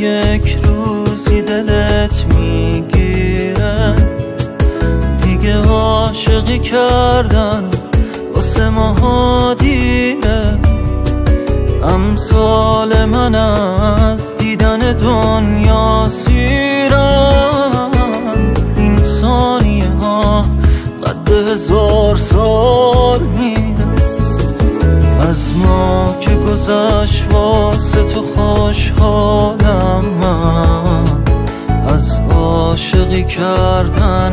یک روزی دلت میگیره، دیگه عاشقی کردن واسه ماها دیره. امثال من از دیدن دنیا سیرن، این ثانیه ها قد 1000 سال میره. از ما که گذشت واسه تو خوشحالم من، از عاشقی کردن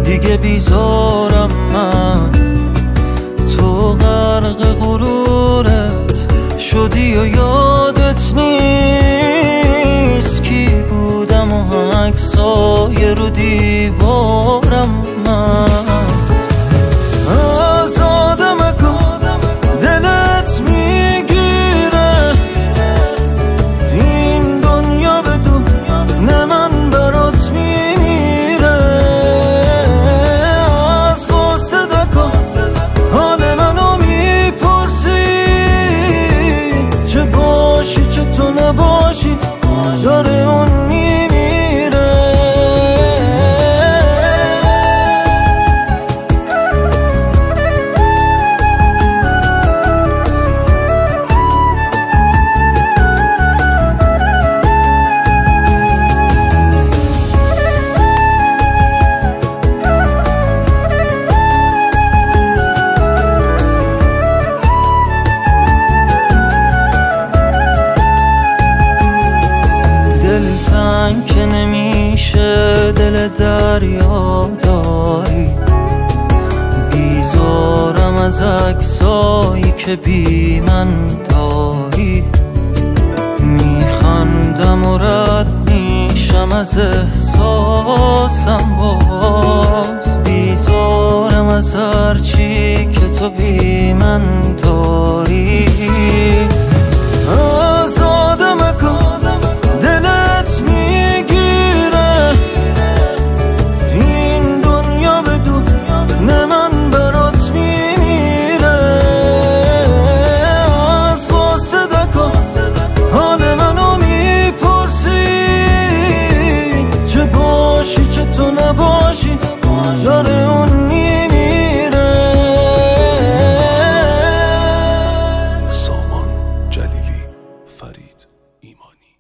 دیگه بیزارم من. تو غرق غرورت شدی و یادت نیست کی بودم و عکسای رو دیوارم من. تو نباشی داره اون میمیره. دلتنگ که نمیشه دل دریا داری، بیزارم از عکسایی که بی من داری. میخندم و رد میشم از احساسم، باز بیزارم از هرچی که تو بی من داری. تو نباشی داره اون میمیره. سامان جلیلی، فرید ایمانی.